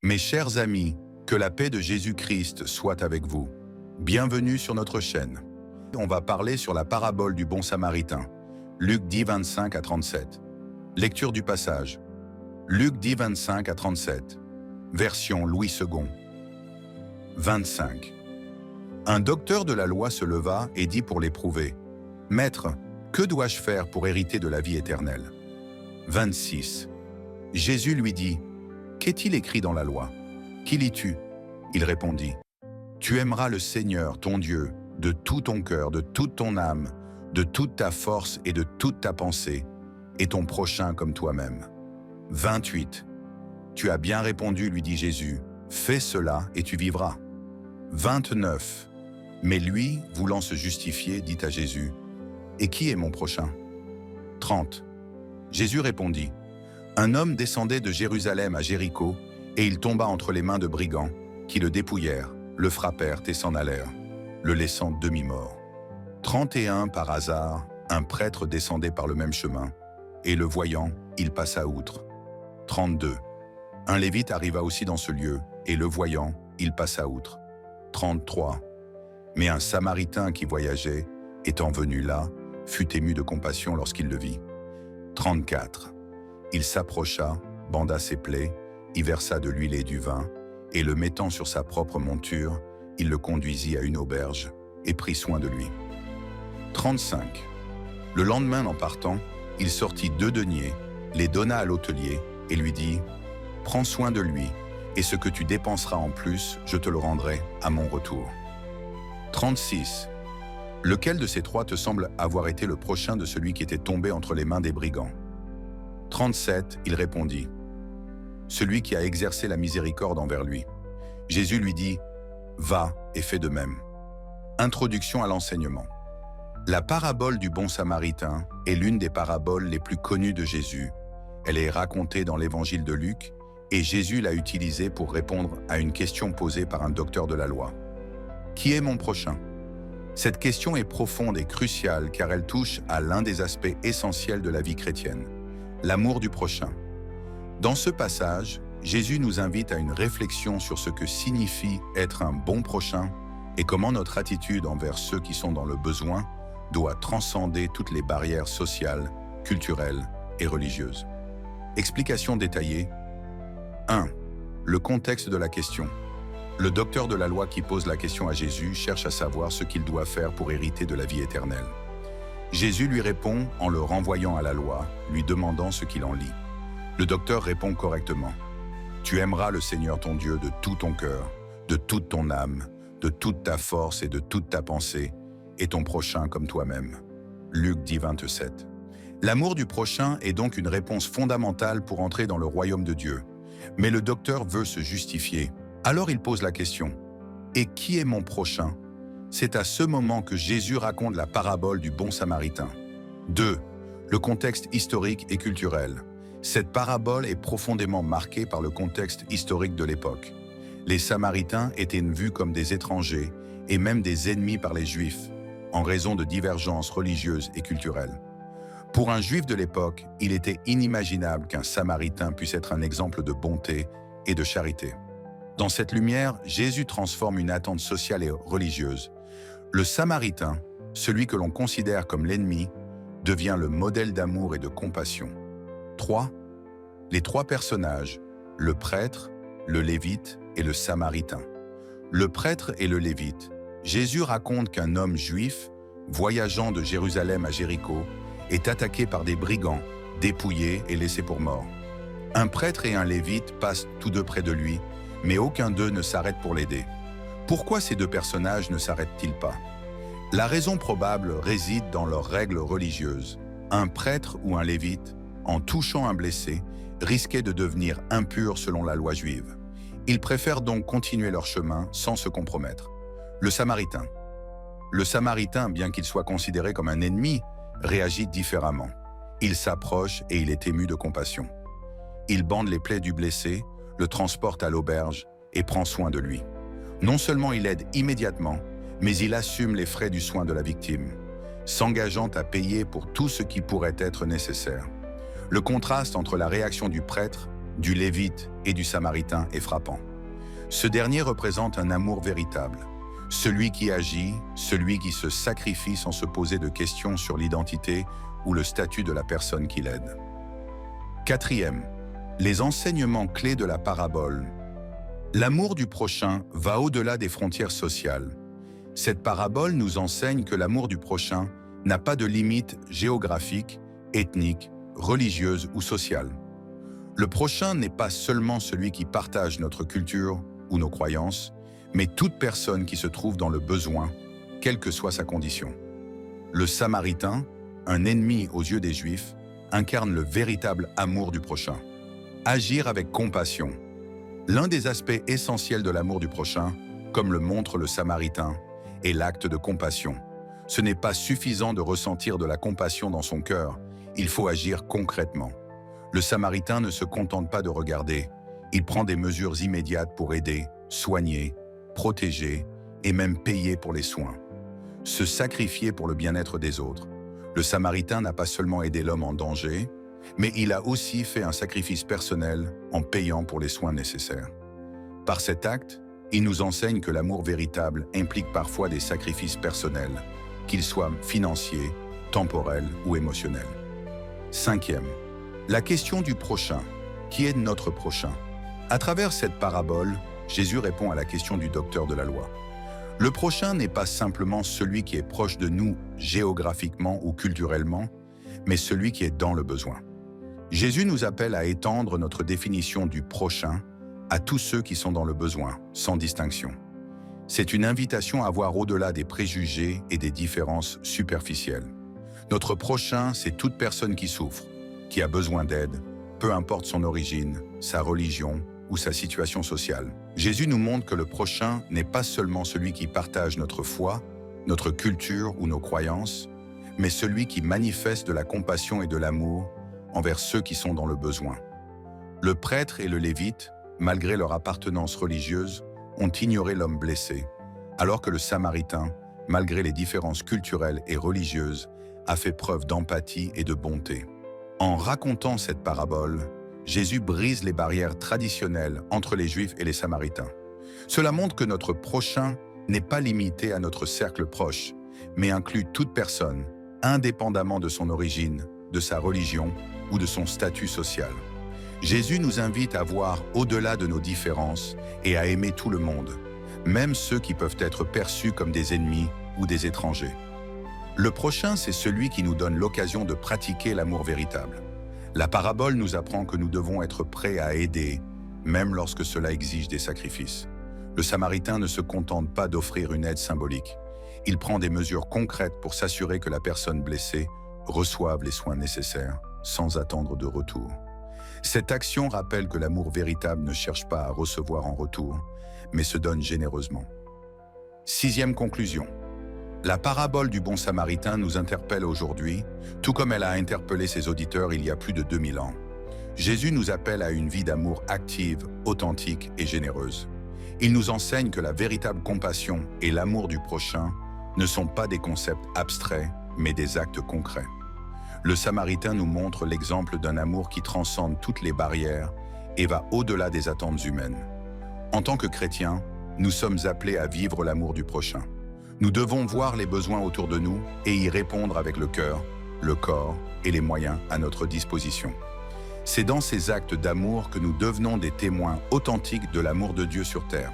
Mes chers amis, que la paix de Jésus-Christ soit avec vous. Bienvenue sur notre chaîne. On va parler sur la parabole du bon samaritain. Luc 10, 25 à 37. Lecture du passage. Luc 10, 25 à 37. Version Louis II. 25. Un docteur de la loi se leva et dit pour l'éprouver, « Maître, que dois-je faire pour hériter de la vie éternelle ?» 26. Jésus lui dit, « Qu'est-il écrit dans la loi? Qui lis-tu » Il répondit, « Tu aimeras le Seigneur, ton Dieu, de tout ton cœur, de toute ton âme, de toute ta force et de toute ta pensée, et ton prochain comme toi-même. » 28. Tu as bien répondu, lui dit Jésus, fais cela et tu vivras. 29. Mais lui, voulant se justifier, dit à Jésus, et qui est mon prochain? 30. Jésus répondit, un homme descendait de Jérusalem à Jéricho, et il tomba entre les mains de brigands, qui le dépouillèrent, le frappèrent et s'en allèrent, le laissant demi-mort. 31. Par hasard, un prêtre descendait par le même chemin, et le voyant, il passa outre. 32. Un lévite arriva aussi dans ce lieu, et le voyant, il passa outre. 33. Mais un samaritain qui voyageait, étant venu là, fut ému de compassion lorsqu'il le vit. 34. Il s'approcha, banda ses plaies, y versa de l'huile et du vin, et le mettant sur sa propre monture, il le conduisit à une auberge, et prit soin de lui. 35. Le lendemain en partant, il sortit 2 deniers, les donna à l'hôtelier, et lui dit, « Prends soin de lui, et ce que tu dépenseras en plus, je te le rendrai à mon retour. » 36. Lequel de ces 3 te semble avoir été le prochain de celui qui était tombé entre les mains des brigands? 37. Il répondit, « Celui qui a exercé la miséricorde envers lui. » Jésus lui dit, « Va et fais de même. » Introduction à l'enseignement. La parabole du bon samaritain est l'une des paraboles les plus connues de Jésus. Elle est racontée dans l'évangile de Luc et Jésus l'a utilisée pour répondre à une question posée par un docteur de la loi. Qui est mon prochain? Cette question est profonde et cruciale car elle touche à l'un des aspects essentiels de la vie chrétienne, l'amour du prochain. Dans ce passage, Jésus nous invite à une réflexion sur ce que signifie être un bon prochain et comment notre attitude envers ceux qui sont dans le besoin doit transcender toutes les barrières sociales, culturelles et religieuses. Explication détaillée. 1. Le contexte de la question. Le docteur de la loi qui pose la question à Jésus cherche à savoir ce qu'il doit faire pour hériter de la vie éternelle. Jésus lui répond en le renvoyant à la loi, lui demandant ce qu'il en lit. Le docteur répond correctement. « Tu aimeras le Seigneur ton Dieu de tout ton cœur, de toute ton âme, de toute ta force et de toute ta pensée, et ton prochain comme toi-même. » Luc 10, 27. L'amour du prochain est donc une réponse fondamentale pour entrer dans le royaume de Dieu. Mais le docteur veut se justifier. Alors il pose la question, « Et qui est mon prochain ?» C'est à ce moment que Jésus raconte la parabole du bon samaritain. 2. Le contexte historique et culturel. Cette parabole est profondément marquée par le contexte historique de l'époque. Les Samaritains étaient vus comme des étrangers et même des ennemis par les Juifs, en raison de divergences religieuses et culturelles. Pour un Juif de l'époque, il était inimaginable qu'un Samaritain puisse être un exemple de bonté et de charité. Dans cette lumière, Jésus transforme une attente sociale et religieuse. Le Samaritain, celui que l'on considère comme l'ennemi, devient le modèle d'amour et de compassion. 3. Les 3 personnages, le prêtre, le lévite et le samaritain. Le prêtre et le lévite. Jésus raconte qu'un homme juif, voyageant de Jérusalem à Jéricho, est attaqué par des brigands, dépouillé et laissé pour mort. Un prêtre et un lévite passent tous 2 près de lui, mais aucun d'eux ne s'arrête pour l'aider. Pourquoi ces 2 personnages ne s'arrêtent-ils pas? La raison probable réside dans leurs règles religieuses. Un prêtre ou un lévite, en touchant un blessé, risquait de devenir impur selon la loi juive. Ils préfèrent donc continuer leur chemin sans se compromettre. Le Samaritain. Le Samaritain, bien qu'il soit considéré comme un ennemi, réagit différemment. Il s'approche et il est ému de compassion. Il bande les plaies du blessé, le transporte à l'auberge et prend soin de lui. Non seulement il aide immédiatement, mais il assume les frais du soin de la victime, s'engageant à payer pour tout ce qui pourrait être nécessaire. Le contraste entre la réaction du prêtre du Lévite et du Samaritain est frappant. Ce dernier représente un amour véritable, celui qui agit, celui qui se sacrifie sans se poser de questions sur l'identité ou le statut de la personne qui l'aide. Quatrième, les enseignements clés de la parabole. L'amour du prochain va au-delà des frontières sociales. Cette parabole nous enseigne que l'amour du prochain n'a pas de limite géographique, ethnique, religieuse ou sociale. Le prochain n'est pas seulement celui qui partage notre culture ou nos croyances, mais toute personne qui se trouve dans le besoin, quelle que soit sa condition. Le Samaritain, un ennemi aux yeux des Juifs, incarne le véritable amour du prochain. Agir avec compassion. L'un des aspects essentiels de l'amour du prochain, comme le montre le Samaritain, est l'acte de compassion. Ce n'est pas suffisant de ressentir de la compassion dans son cœur, il faut agir concrètement. Le Samaritain ne se contente pas de regarder, il prend des mesures immédiates pour aider, soigner, protéger et même payer pour les soins. Se sacrifier pour le bien-être des autres. Le Samaritain n'a pas seulement aidé l'homme en danger, mais il a aussi fait un sacrifice personnel en payant pour les soins nécessaires. Par cet acte, il nous enseigne que l'amour véritable implique parfois des sacrifices personnels, qu'ils soient financiers, temporels ou émotionnels. Cinquième, la question du prochain. Qui est notre prochain? À travers cette parabole, Jésus répond à la question du docteur de la loi. Le prochain n'est pas simplement celui qui est proche de nous géographiquement ou culturellement, mais celui qui est dans le besoin. Jésus nous appelle à étendre notre définition du prochain à tous ceux qui sont dans le besoin, sans distinction. C'est une invitation à voir au-delà des préjugés et des différences superficielles. Notre prochain, c'est toute personne qui souffre, qui a besoin d'aide, peu importe son origine, sa religion ou sa situation sociale. Jésus nous montre que le prochain n'est pas seulement celui qui partage notre foi, notre culture ou nos croyances, mais celui qui manifeste de la compassion et de l'amour envers ceux qui sont dans le besoin. Le prêtre et le lévite, malgré leur appartenance religieuse, ont ignoré l'homme blessé, alors que le Samaritain, malgré les différences culturelles et religieuses, a fait preuve d'empathie et de bonté. En racontant cette parabole, Jésus brise les barrières traditionnelles entre les Juifs et les Samaritains. Cela montre que notre prochain n'est pas limité à notre cercle proche, mais inclut toute personne, indépendamment de son origine, de sa religion ou de son statut social. Jésus nous invite à voir au-delà de nos différences et à aimer tout le monde, même ceux qui peuvent être perçus comme des ennemis ou des étrangers. Le prochain, c'est celui qui nous donne l'occasion de pratiquer l'amour véritable. La parabole nous apprend que nous devons être prêts à aider, même lorsque cela exige des sacrifices. Le Samaritain ne se contente pas d'offrir une aide symbolique. Il prend des mesures concrètes pour s'assurer que la personne blessée reçoive les soins nécessaires, sans attendre de retour. Cette action rappelle que l'amour véritable ne cherche pas à recevoir en retour, mais se donne généreusement. Sixième conclusion. La parabole du bon Samaritain nous interpelle aujourd'hui, tout comme elle a interpellé ses auditeurs il y a plus de 2000 ans. Jésus nous appelle à une vie d'amour active, authentique et généreuse. Il nous enseigne que la véritable compassion et l'amour du prochain ne sont pas des concepts abstraits, mais des actes concrets. Le Samaritain nous montre l'exemple d'un amour qui transcende toutes les barrières et va au-delà des attentes humaines. En tant que chrétiens, nous sommes appelés à vivre l'amour du prochain. Nous devons voir les besoins autour de nous et y répondre avec le cœur, le corps et les moyens à notre disposition. C'est dans ces actes d'amour que nous devenons des témoins authentiques de l'amour de Dieu sur terre.